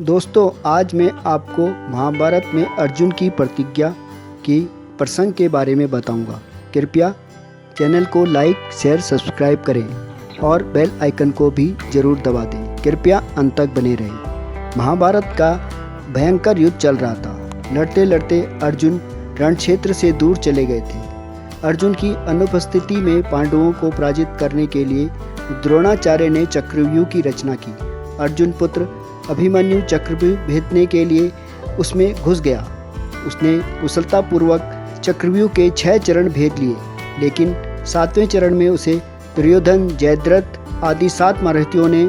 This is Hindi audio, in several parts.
दोस्तों, आज मैं आपको महाभारत में अर्जुन की प्रतिज्ञा की प्रसंग के बारे में बताऊंगा। कृपया चैनल को लाइक, शेयर, सब्सक्राइब करें और बेल आइकन को भी ज़रूर दबा दें। कृपया अंत तक बने रहें। महाभारत का भयंकर युद्ध चल रहा था। लड़ते लड़ते अर्जुन रणक्षेत्र से दूर चले गए थे। अर्जुन की अनुपस्थिति में पांडवों को पराजित करने के लिए द्रोणाचार्य ने चक्रव्यूह की रचना की। अर्जुन पुत्र अभिमन्यु चक्रव्यूह भेदने के लिए उसमें घुस गया। उसने कुशलतापूर्वक चक्रव्यूह के 6 चरण भेद लिए, लेकिन 7वें चरण में उसे दुर्योधन, जयद्रथ आदि 7 महारथियों ने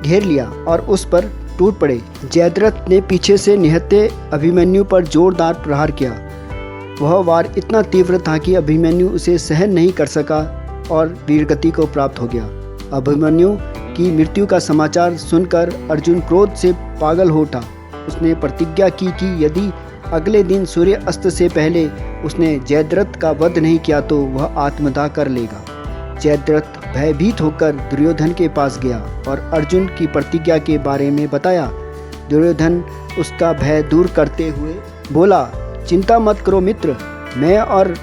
घेर लिया और उस पर टूट पड़े। जयद्रथ ने पीछे से निहत्थे अभिमन्यु पर जोरदार प्रहार किया। वह वार इतना तीव्र था कि अभिमन्यु उसे सहन नहीं कर सका और वीरगति को प्राप्त हो गया। अभिमन्यु की मृत्यु का समाचार सुनकर अर्जुन क्रोध से पागल हो उठा। उसने प्रतिज्ञा की कि यदि अगले दिन सूर्य अस्त से पहले उसने जयद्रथ का वध नहीं किया तो वह आत्मदाह कर लेगा। जयद्रथ भयभीत होकर दुर्योधन के पास गया और अर्जुन की प्रतिज्ञा के बारे में बताया। दुर्योधन उसका भय दूर करते हुए बोला, चिंता मत करो मित्र, मैं और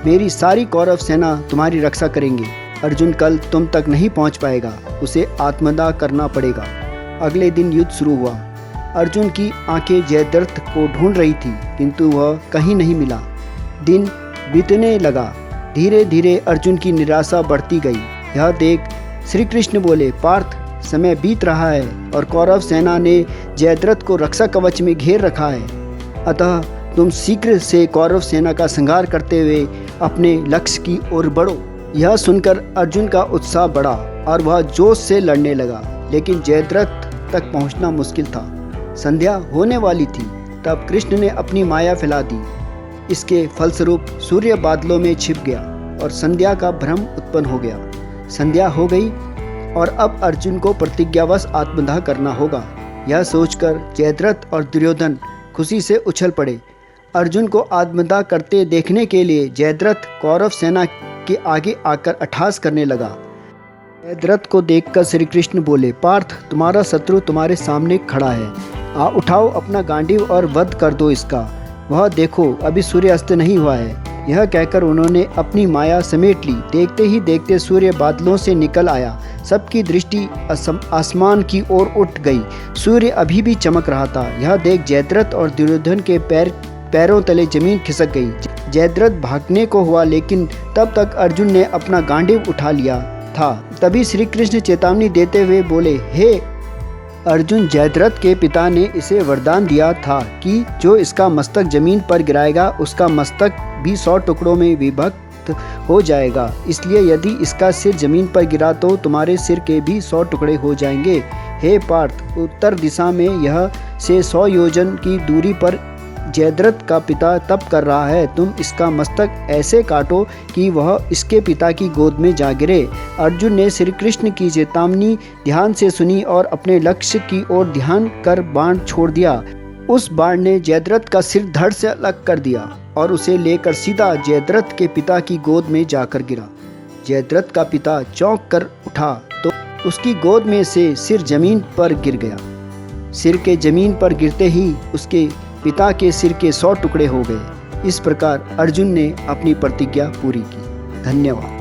मेरी सारी कौरव सेना तुम्हारी रक्षा करेंगे। अर्जुन कल तुम तक नहीं पहुंच पाएगा, उसे आत्मदाह करना पड़ेगा। अगले दिन युद्ध शुरू हुआ। अर्जुन की आंखें जयद्रथ को ढूंढ रही थी, किंतु वह कहीं नहीं मिला। दिन बीतने लगा। धीरे धीरे अर्जुन की निराशा बढ़ती गई। यह देख श्री कृष्ण बोले, पार्थ, समय बीत रहा है और कौरव सेना ने जयद्रथ को रक्षा कवच में घेर रखा है। अतः तुम शीघ्र से कौरव सेना का संहार करते हुए अपने लक्ष्य की ओर बढ़ो। यह सुनकर अर्जुन का उत्साह बढ़ा और वह जोश से लड़ने लगा, लेकिन जयद्रथ तक पहुंचना मुश्किल था। संध्या होने वाली थी, तब कृष्ण ने अपनी माया फैला दी। इसके फलस्वरूप सूर्य बादलों में छिप गया और संध्या का भ्रम उत्पन्न हो गया। संध्या हो गई और अब अर्जुन को प्रतिज्ञावश आत्मदाह करना होगा। यह सोचकर जयद्रथ और दुर्योधन खुशी से उछल पड़े। अर्जुन को आत्मदाह करते देखने के लिए जयद्रथ कौरव सेना के आगे आकर अट्टहास करने लगा। जयद्रथ को देखकर श्री कृष्ण बोले, पार्थ, तुम्हारा शत्रु तुम्हारे सामने खड़ा है। उठाओ अपना गांडीव और वध कर दो इसका। वह देखो, अभी सूर्यास्त नहीं हुआ है। यह कहकर उन्होंने अपनी माया समेट ली। देखते ही देखते सूर्य बादलों से निकल आया। सबकी दृष्टि आसमान की ओर उठ गई। सूर्य अभी भी चमक रहा था। यह देख जयद्रथ और दुर्योधन के पैरों तले जमीन खिसक गई। जयद्रथ भागने को हुआ, लेकिन तब तक अर्जुन ने अपना गांडीव उठा लिया था। तभी श्री कृष्ण चेतावनी देते हुए बोले, हे अर्जुन, जयद्रथ के पिता ने इसे वरदान दिया था कि जो इसका मस्तक जमीन पर गिराएगा उसका मस्तक भी 100 टुकड़ों में विभक्त हो जाएगा। इसलिए यदि इसका सिर जमीन पर गिरा तो तुम्हारे सिर के भी 100 टुकड़े हो जाएंगे। हे पार्थ, उत्तर दिशा में यह से 100 योजन की दूरी पर जयद्रथ का पिता तप कर रहा है। तुम इसका मस्तक ऐसे काटो कि वह इसके पिता की गोद में जा गिरे। अर्जुन ने श्री कृष्ण की चेतावनी ध्यान से सुनी और अपने लक्ष्य की ओर ध्यान कर बाण छोड़ दिया। उस बाण ने जयद्रथ का सिर धड़ से अलग कर दिया और उसे लेकर सीधा जयद्रथ के पिता की गोद में जाकर गिरा। जयद्रथ का पिता चौंक कर उठा तो उसकी गोद में से सिर जमीन पर गिर गया। सिर के जमीन पर गिरते ही उसके पिता के सिर के 100 टुकड़े हो गए। इस प्रकार अर्जुन ने अपनी प्रतिज्ञा पूरी की। धन्यवाद।